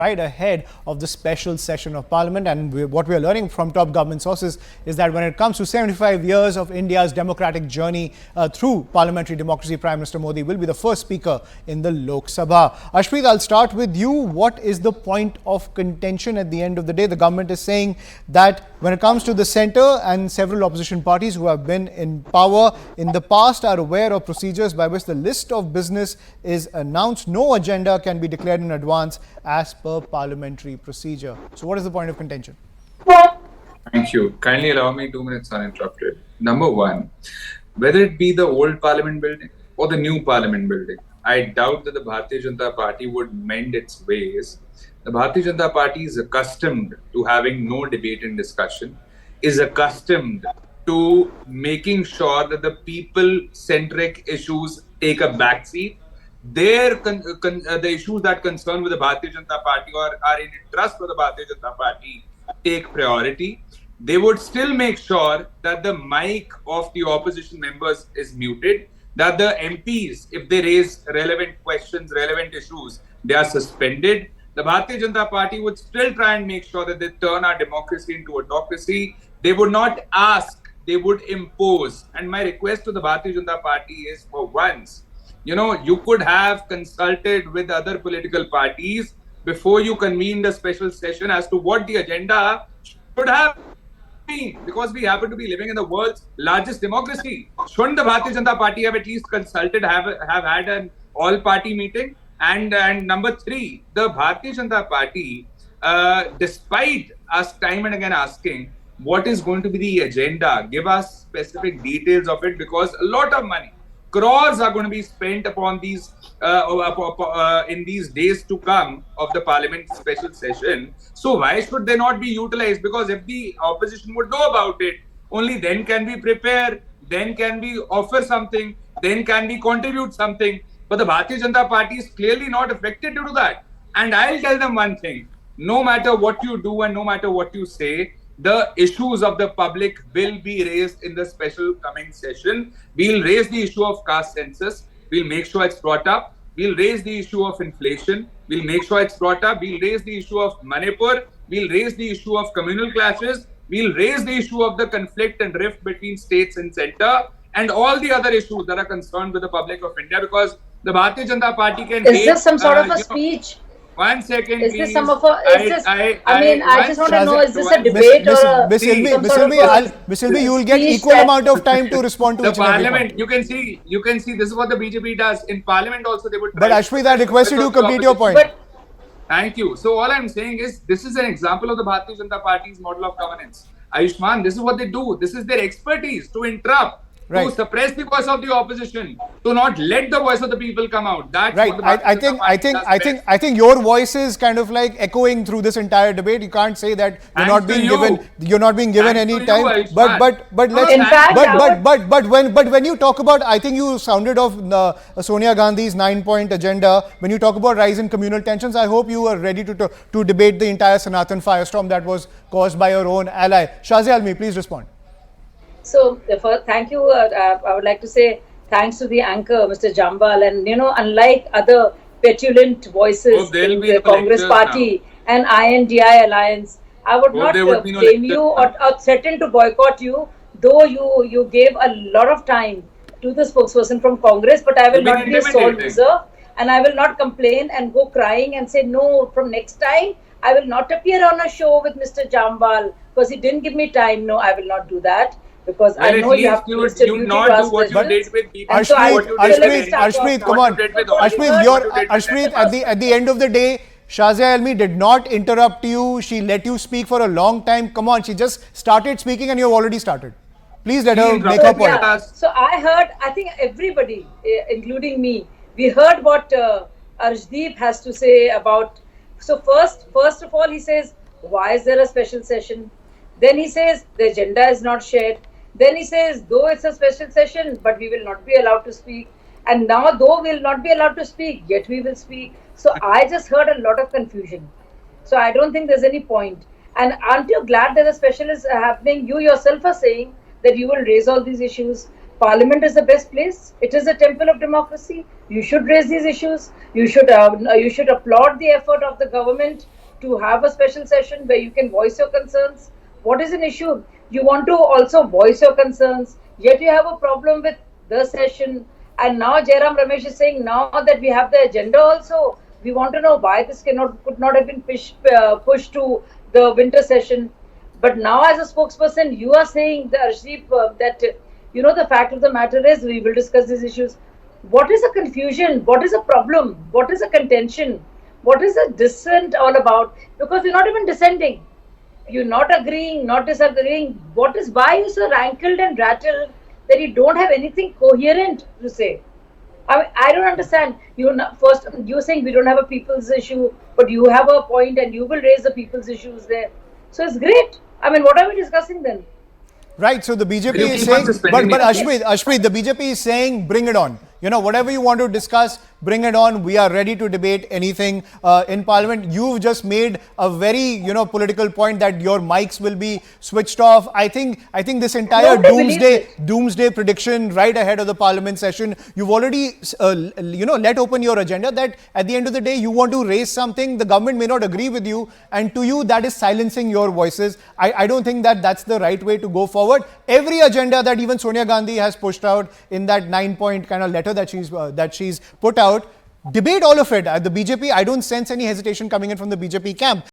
right ahead of the special session of Parliament. And what we are learning from top government sources is that when it comes to 75 years of India's democratic journey through parliamentary democracy, Prime Minister Modi will be the first speaker in the Lok Sabha. Arshpreet, I'll start with you. What is the point of contention at the end of the day? The government is saying that when it comes to the centre, and several opposition parties who have been in power in the past are aware of procedures by which the list of business is announced. No agenda can be declared in advance as per parliamentary procedure. So what is the point of contention? Thank you. Kindly allow me 2 minutes uninterrupted. Number one, whether it be the old parliament building or the new parliament building, I doubt that the Bharatiya Janata Party would mend its ways. The Bharatiya Janata Party is accustomed to having no debate and discussion, is accustomed to making sure that the people-centric issues take a backseat. The issues that concern with the Bharatiya Janata Party or are in interest for the Bharatiya Janata Party take priority. They would still make sure that the mic of the opposition members is muted, that the MPs, if they raise relevant questions, relevant issues, they are suspended. The Bharatiya Janata Party would still try and make sure that they turn our democracy into autocracy. They would not ask, they would impose. And my request to the Bharatiya Janata Party is, for once, you could have consulted with other political parties before you convened a special session as to what the agenda should have been, because we happen to be living in the world's largest democracy. Shouldn't the Bharatiya Janata Party have at least consulted, have had an all-party meeting? And number three, the Bharatiya Janata Party, despite us time and again asking what is going to be the agenda, give us specific details of it, because a lot of money, crores are going to be spent upon these in these days to come of the Parliament special session. So why should they not be utilized? Because if the opposition would know about it, only then can we prepare, then can we offer something, then can we contribute something. But the Bharatiya Janata Party is clearly not affected to do that. And I'll tell them one thing: no matter what you do and no matter what you say, the issues of the public will be raised in the special coming session. We'll raise the issue of caste census. We'll make sure it's brought up. We'll raise the issue of inflation. We'll make sure it's brought up. We'll raise the issue of Manipur. We'll raise the issue of communal clashes. We'll raise the issue of the conflict and rift between states and centre, and all the other issues that are concerned with the public of India, because the Bharatiya Janata Party can... Is this some sort of a speech? 1 second, is please. This some of a, is this, I just want to know, is this a debate or a... Miss Ilmi, you will get equal amount of time to respond to the Parliament. You can see, this is what the BJP does. In Parliament also they would... But Arshpreet, I request you to complete your point. Thank you. So all I'm saying is, this is an example of the Bharatiya Janata Party's model of governance. Ayushman, this is what they do. This is their expertise, to interrupt, to suppress the voice of the opposition, to not let the voice of the people come out. That's right. What the I think your voice is kind of like echoing through this entire debate. You can't say that you're not being given any time. But when you talk about, I think you sounded off Sonia Gandhi's 9-point agenda. When you talk about rise in communal tensions, I hope you are ready to debate the entire Sanatan firestorm that was caused by your own ally. Shazia Ilmi, please respond. So, thank you. I would like to say thanks to the anchor, Mr. Jambal, and unlike other petulant voices in the Congress Party and INDI alliance, I would not blame you or threaten to boycott you, though you gave a lot of time to the spokesperson from Congress. But I will not be a sore loser, and I will not complain and go crying and say no. From next time, I will not appear on a show with Mr. Jambal because he didn't give me time. No, I will not do that. Because I know you have to not do what you did with people. Arshpreet, come on. Arshpreet, at the end of the day, Shazia Ilmi did not interrupt you. She let you speak for a long time. Come on, she just started speaking and you have already started. Please let her make her point. Yeah. So I think everybody, including me, we heard what Arshdeep has to say about. So first of all, he says, why is there a special session? Then he says the agenda is not shared. Then he says, though it's a special session, but we will not be allowed to speak. And now, though we will not be allowed to speak, yet we will speak. So I just heard a lot of confusion. So I don't think there's any point. And aren't you glad that the special is happening? You yourself are saying that you will raise all these issues. Parliament is the best place. It is a temple of democracy. You should raise these issues. You should applaud the effort of the government to have a special session where you can voice your concerns. What is an issue? You want to also voice your concerns, yet you have a problem with the session. And now Jairam Ramesh is saying now that we have the agenda also, we want to know why this could not have been pushed to the winter session. But now, as a spokesperson, you are saying, the Arshpreet, that the fact of the matter is we will discuss these issues. What is a confusion? What is a problem? What is a contention? What is a dissent all about? Because you're not even dissenting. You're not agreeing, not disagreeing. Why are you so rankled and rattled that you don't have anything coherent to say? I don't understand. You're saying we don't have a people's issue, but you have a point and you will raise the people's issues there. So it's great. I mean, what are we discussing then? Right. So the BJP is saying, but Arshpreet, the BJP is saying, bring it on. Whatever you want to discuss, bring it on. We are ready to debate anything in Parliament. You've just made a very, political point that your mics will be switched off. I think this entire doomsday prediction right ahead of the Parliament session, you've already, let open your agenda that at the end of the day, you want to raise something. The government may not agree with you. And to you, that is silencing your voices. I don't think that that's the right way to go forward. Every agenda that even Sonia Gandhi has pushed out in that 9-point kind of letter that she's put out, debate all of it. At the BJP, I don't sense any hesitation coming in from the BJP camp.